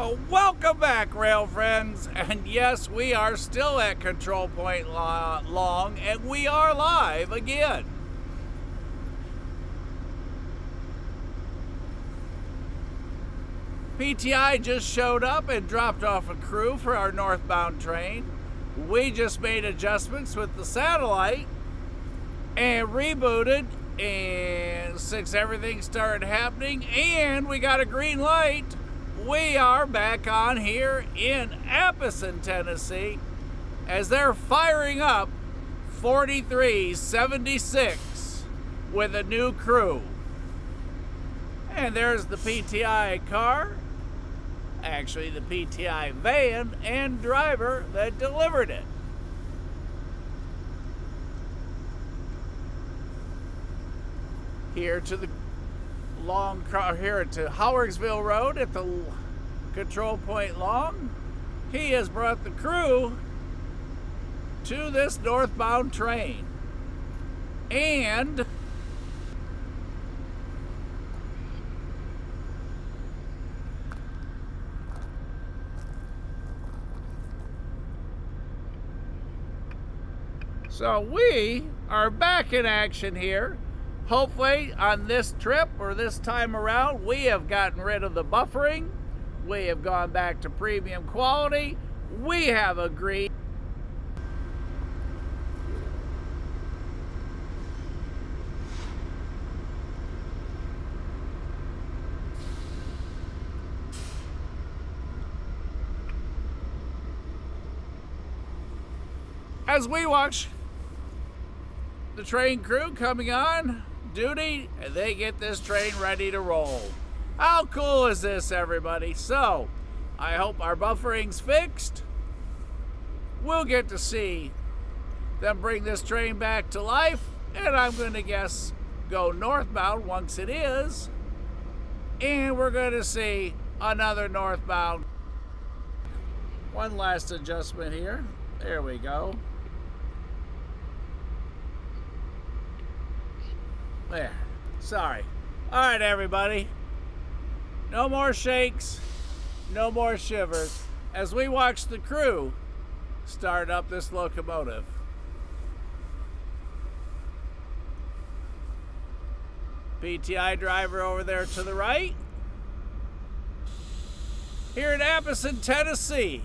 Well, welcome back, rail friends. And yes, we are still at Control Point Long, and we are live again. PTI just showed up and dropped off a crew for our northbound train. We just made adjustments with the satellite and rebooted, and since everything started happening and we got a green light, we are back on here in Appleton, Tennessee, as they're firing up 4376 with a new crew. And there's the PTI car, actually the PTI van and driver that delivered it. Here to the here to Howardsville Road at the Control Point Long. He has brought the crew to this northbound train. And so we are back in action here. Hopefully on this trip or this time around, we have gotten rid of the buffering. We have gone back to premium quality. We have agreed. As we watch the train crew coming on duty, and they get this train ready to roll. How cool is this, everybody? So, I hope our buffering's fixed. We'll get to see them bring this train back to life, and I'm going to guess go northbound once it is, and we're going to see another northbound. One last adjustment here. There we go. There. Sorry. All right, everybody. No more shakes. No more shivers as we watch the crew start up this locomotive. PTI driver over there to the right. Here in Appleton, Tennessee.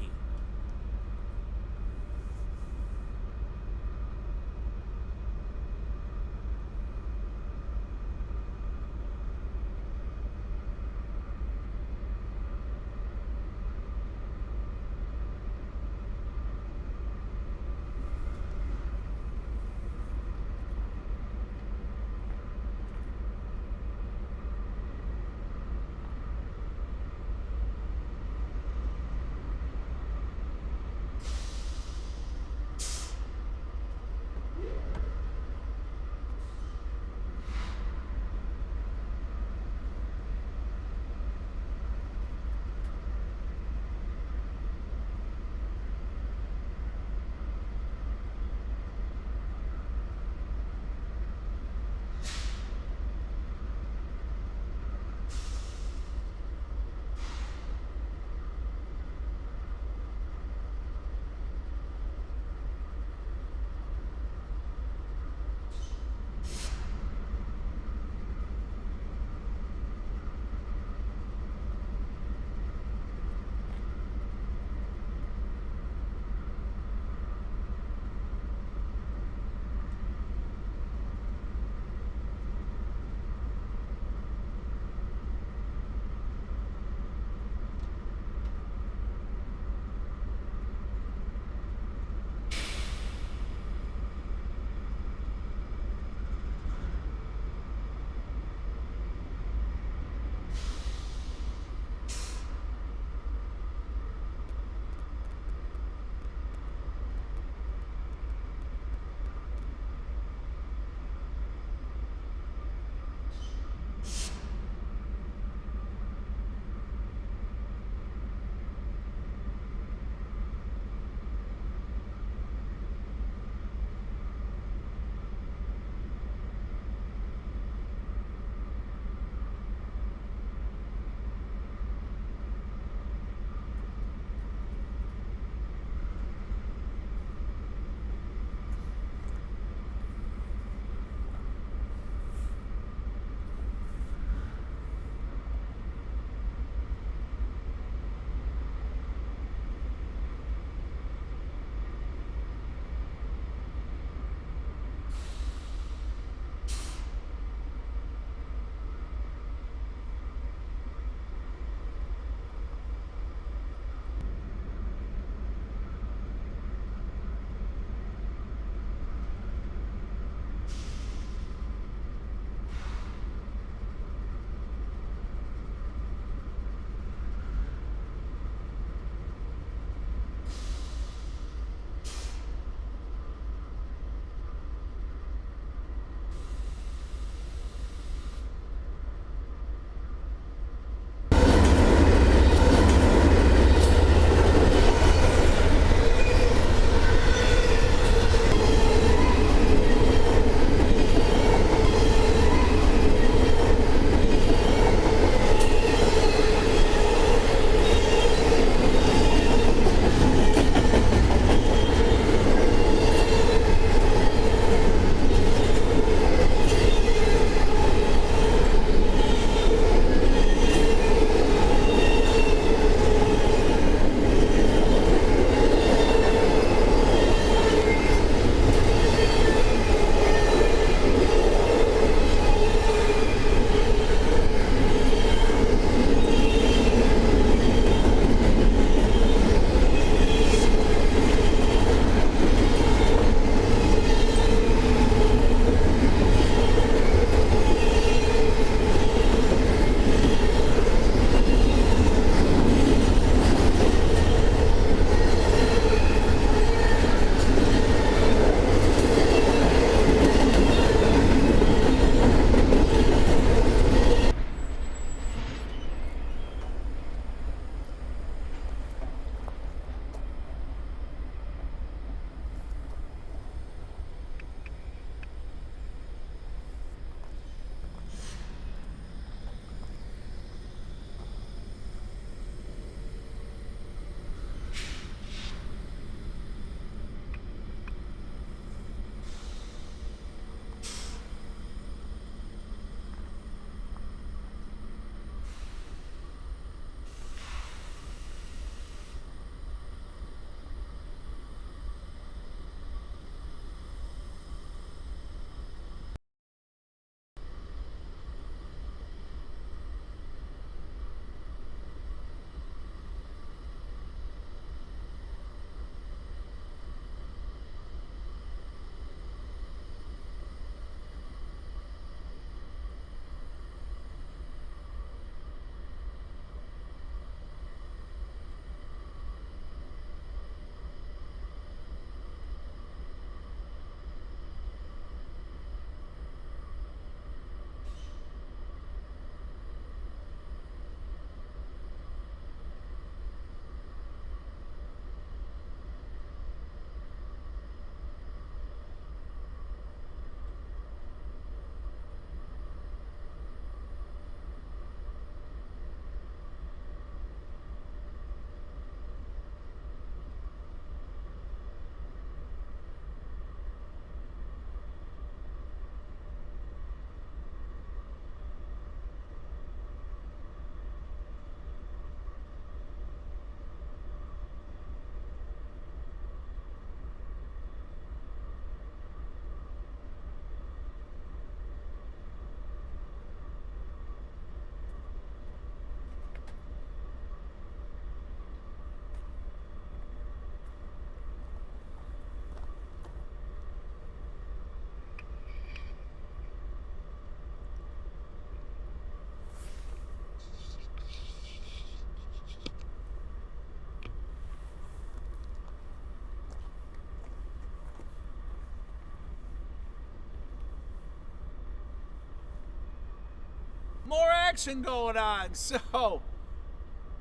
action going on. So,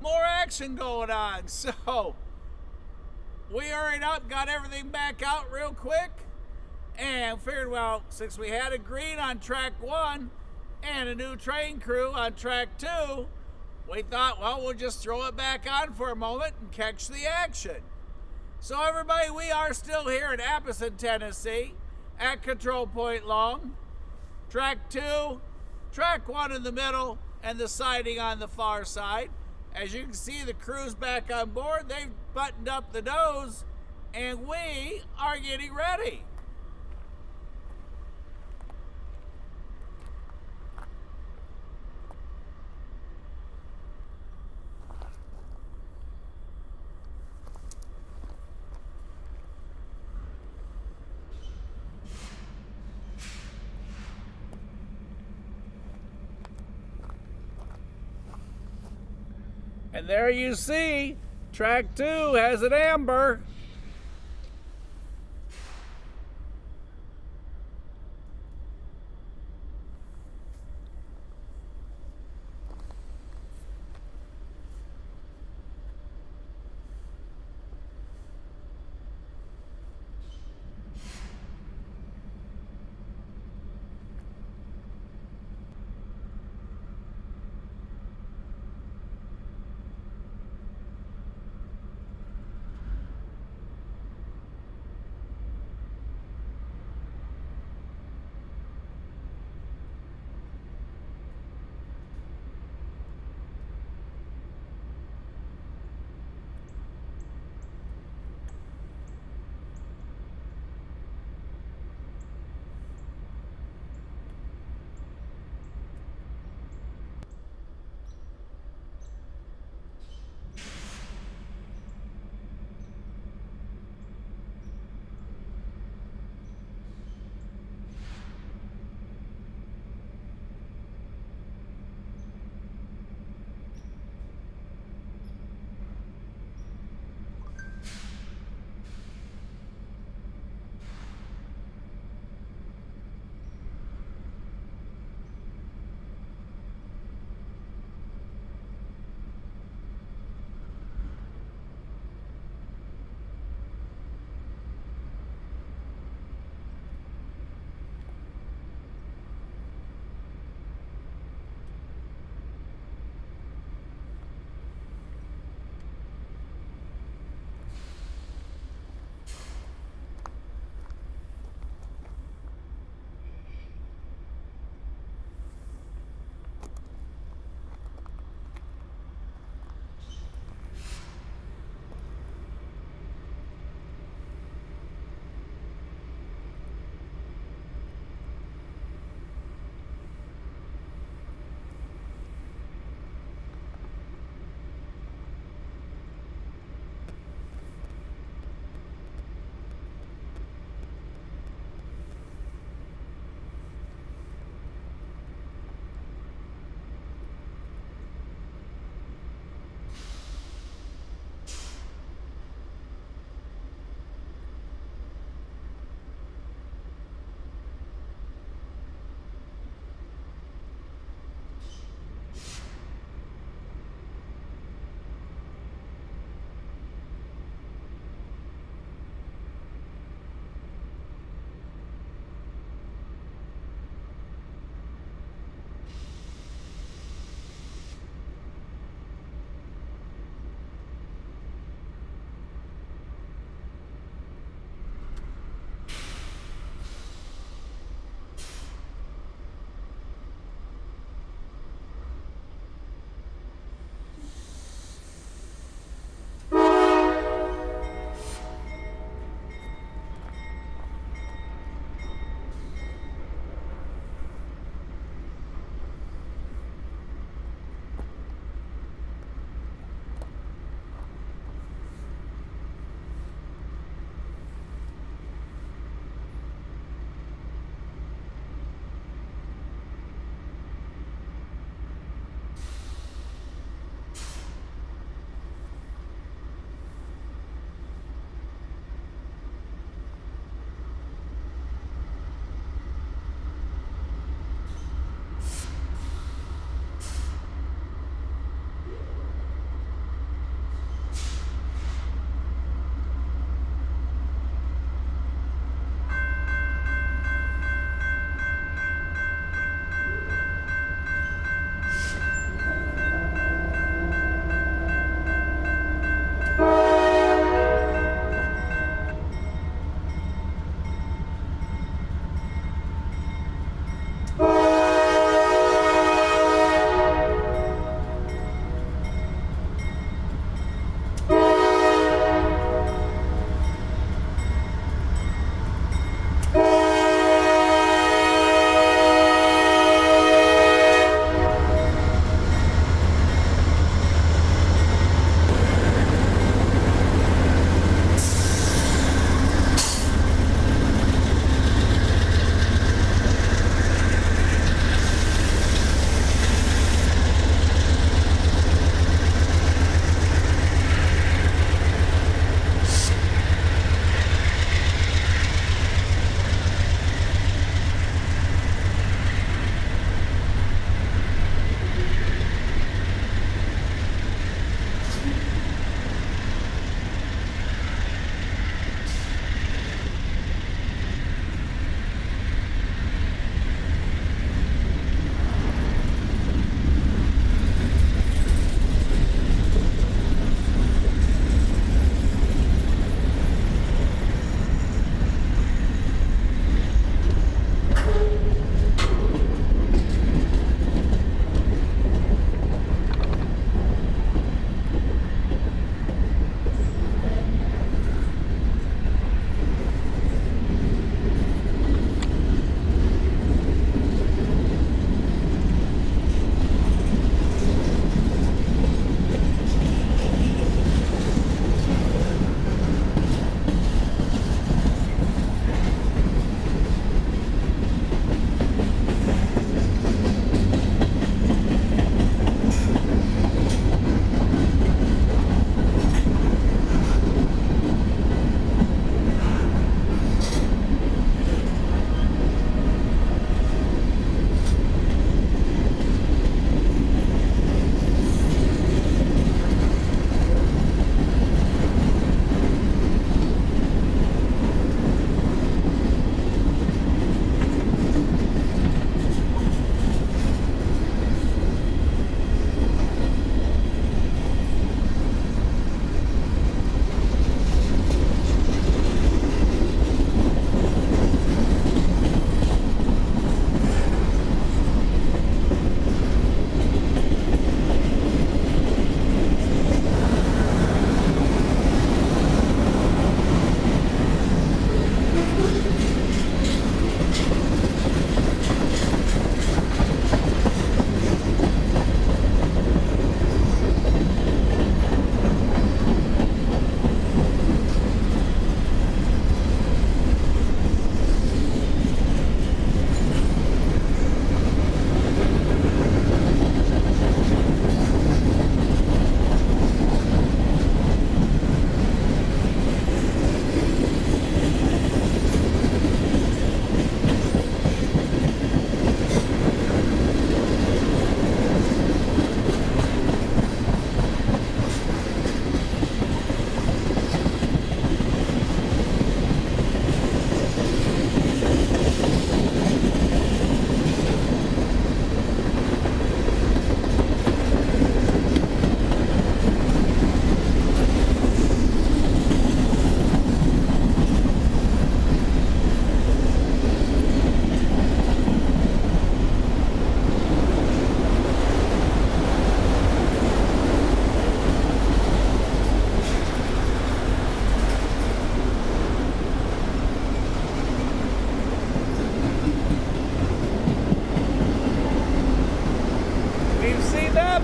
more action going on. So, we hurried up, got everything back out real quick, and figured, well, since we had a green on track 1 and a new train crew on track 2, we thought, well, we'll just throw it back on for a moment and catch the action. So everybody, we are still here in Appleton, Tennessee, at Control Point Long. Track 2, track 1 in the middle, and the siding on the far side. As you can see, the crew's back on board. They've buttoned up the nose, and we are getting ready. And there you see, track 2 has an amber.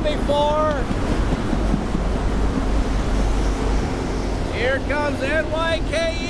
done before. Here comes NYKE.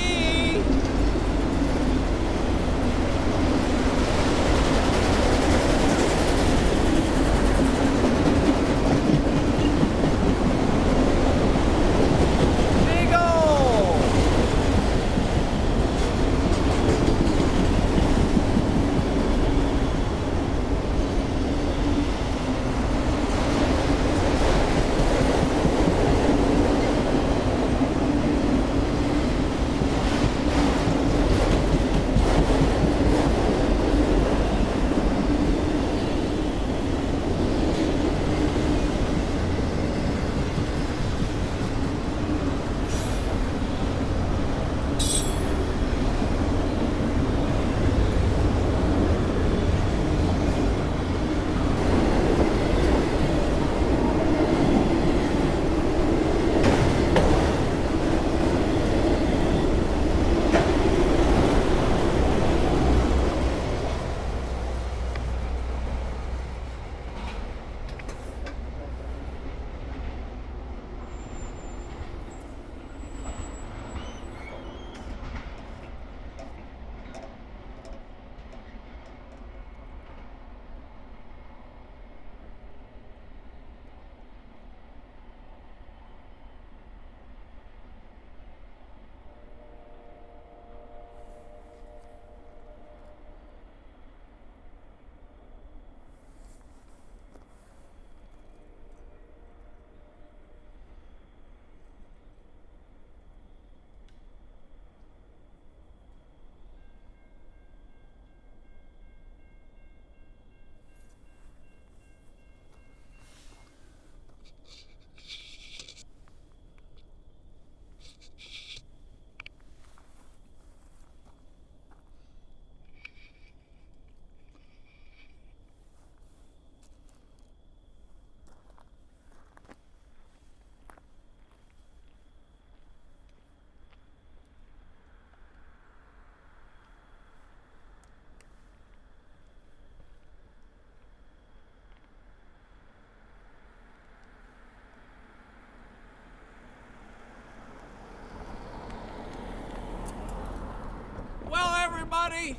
Everybody,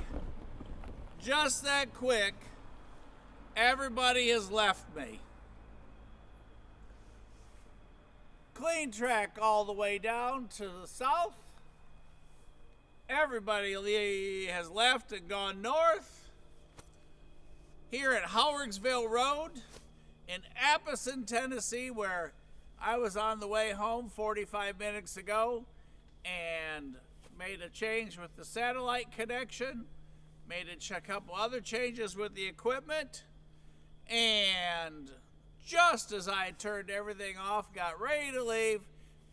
just that quick, everybody has left me. Clean track all the way down to the south. Everybody has left and gone north. Here at Howardsville Road in Appleton, Tennessee, where I was on the way home 45 minutes ago and made a change with the satellite connection, made a couple other changes with the equipment, and just as I turned everything off, got ready to leave,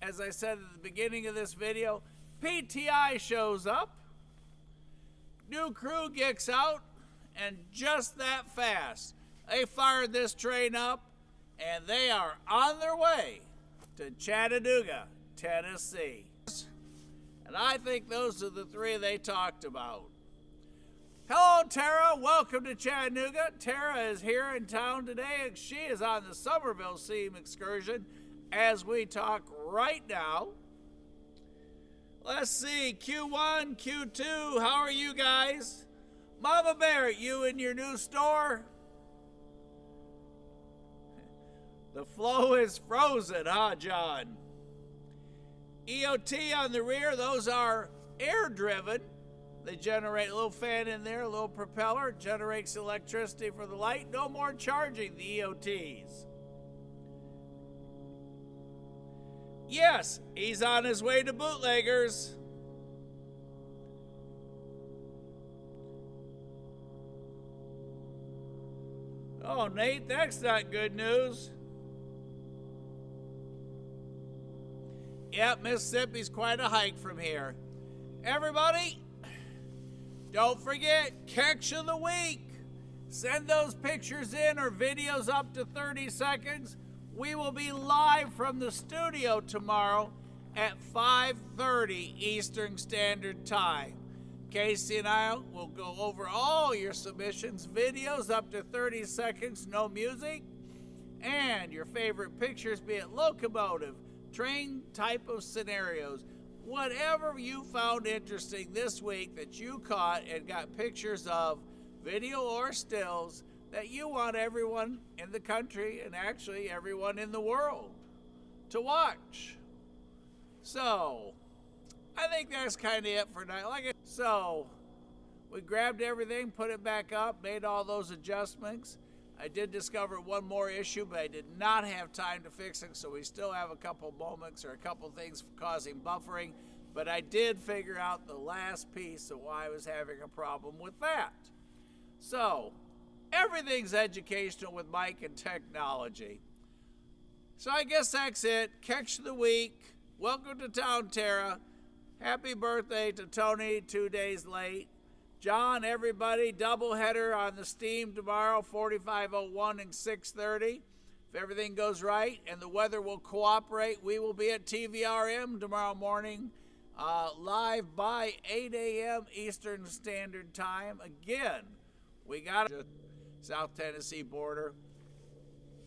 as I said at the beginning of this video, PTI shows up, new crew gets out, and just that fast, they fired this train up, and they are on their way to Chattanooga, Tennessee. And I think those are the three they talked about. Hello, Tara. Welcome to Chattanooga. Tara is here in town today, and she is on the Somerville Seam excursion as we talk right now. Let's see, Q1, Q2, how are you guys? Mama Bear, you in your new store? The flow is frozen, huh, John? EOT on the rear, those are air driven. They generate a little fan in there, a little propeller, generates electricity for the light. No more charging the EOTs. Yes, he's on his way to Bootleggers. Oh, Nate, that's not good news. Yep, Mississippi's quite a hike from here. Everybody, don't forget, catch of the week. Send those pictures in or videos up to 30 seconds. We will be live from the studio tomorrow at 5:30 Eastern Standard Time. Casey and I will go over all your submissions, videos up to 30 seconds, no music. and your favorite pictures, be it locomotive, train type of scenarios, whatever you found interesting this week that you caught and got pictures of, video or stills, that you want everyone in the country and actually everyone in the world to watch. So, I think that's kind of it for tonight. So, we grabbed everything, put it back up, made all those adjustments. I did discover one more issue, but I did not have time to fix it, so we still have a couple moments or a couple things causing buffering, but I did figure out the last piece of why I was having a problem with that. So, everything's educational with Mike and technology. So I guess that's it. Catch the week. Welcome to town, Tara. Happy birthday to Tony, 2 days late. John, everybody, doubleheader on the Steam tomorrow, 45:01 and 6:30. If everything goes right and the weather will cooperate, we will be at TVRM tomorrow morning, live by 8 a.m. Eastern Standard Time. Again, we got South Tennessee border.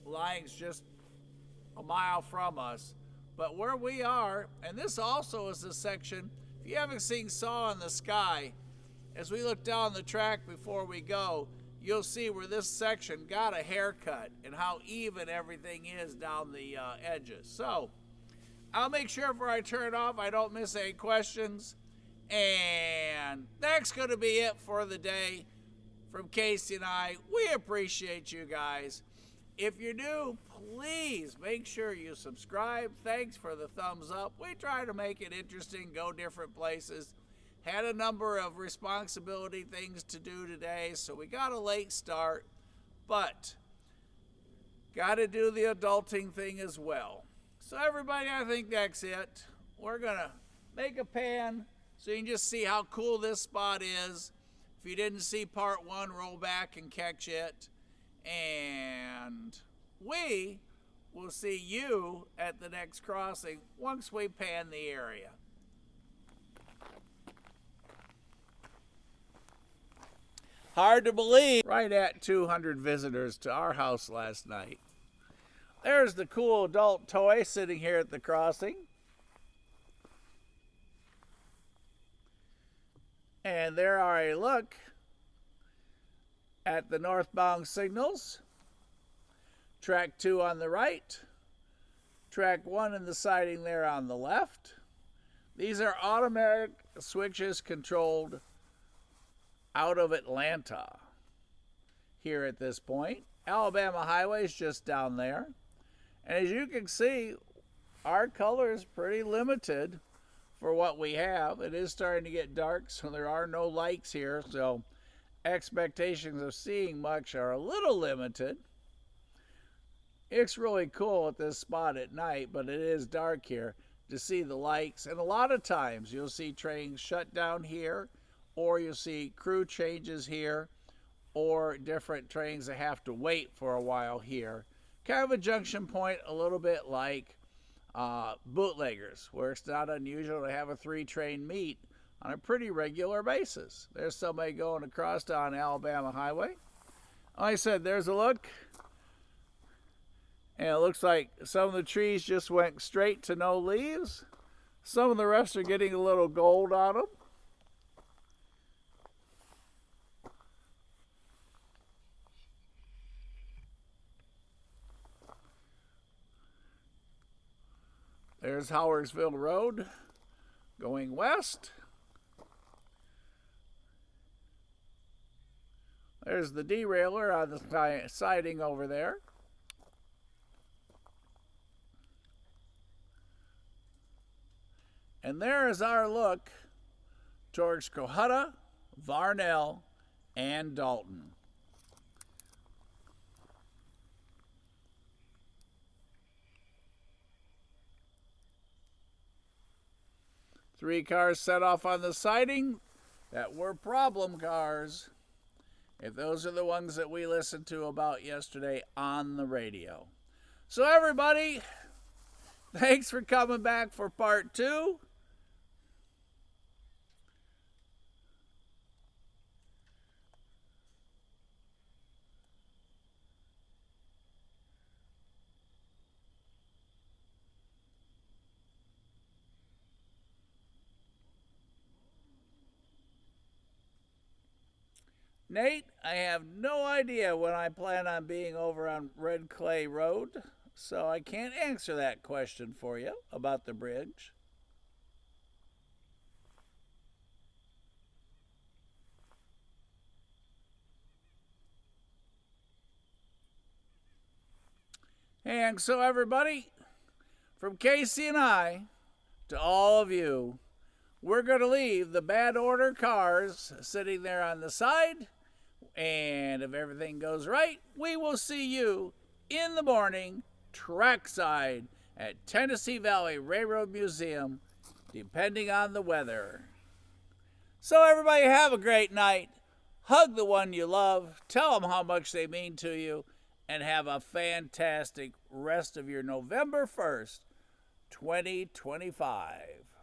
Lying's just a mile from us. But where we are, and this also is a section, if you haven't seen Saw in the Sky, as we look down the track before we go, you'll see where this section got a haircut and how even everything is down the edges. So, I'll make sure before I turn it off I don't miss any questions. And that's going to be it for the day. From Casey and I, we appreciate you guys. If you're new, please make sure you subscribe. Thanks for the thumbs up. We try to make it interesting, go different places. Had a number of responsibility things to do today, so we got a late start, but got to do the adulting thing as well. So everybody, I think that's it. We're going to make a pan so you can just see how cool this spot is. If you didn't see part one, roll back and catch it. And we will see you at the next crossing once we pan the area. Hard to believe. Right at 200 visitors to our house last night. There's the cool adult toy sitting here at the crossing. And there are a look at the northbound signals. Track 2 on the right. Track 1 in the siding there on the left. These are automatic switches controlled out of Atlanta here at this point. Alabama Highway is just down there. And as you can see, our color is pretty limited for what we have. It is starting to get dark, so there are no lights here, so expectations of seeing much are a little limited. It's really cool at this spot at night, but it is dark here to see the lights. And a lot of times you'll see trains shut down here, or you'll see crew changes here, or different trains that have to wait for a while here. Kind of a junction point, a little bit like bootleggers, where it's not unusual to have a 3-train meet on a pretty regular basis. There's somebody going across down Alabama Highway. Like I said, there's a look. And it looks like some of the trees just went straight to no leaves. Some of the rest are getting a little gold on them. There's Howersville Road going west. There's the derailer on the siding over there. And there is our look towards Cohutta, Varnell, and Dalton. Three cars set off on the siding that were problem cars, if those are the ones that we listened to about yesterday on the radio. So everybody, thanks for coming back for part 2. Nate, I have no idea when I plan on being over on Red Clay Road, so I can't answer that question for you about the bridge. And so, everybody, from Casey and I to all of you, we're going to leave the bad order cars sitting there on the side. And if everything goes right, we will see you in the morning, trackside at Tennessee Valley Railroad Museum, depending on the weather. So everybody have a great night. Hug the one you love. Tell them how much they mean to you. And have a fantastic rest of your November 1st, 2025.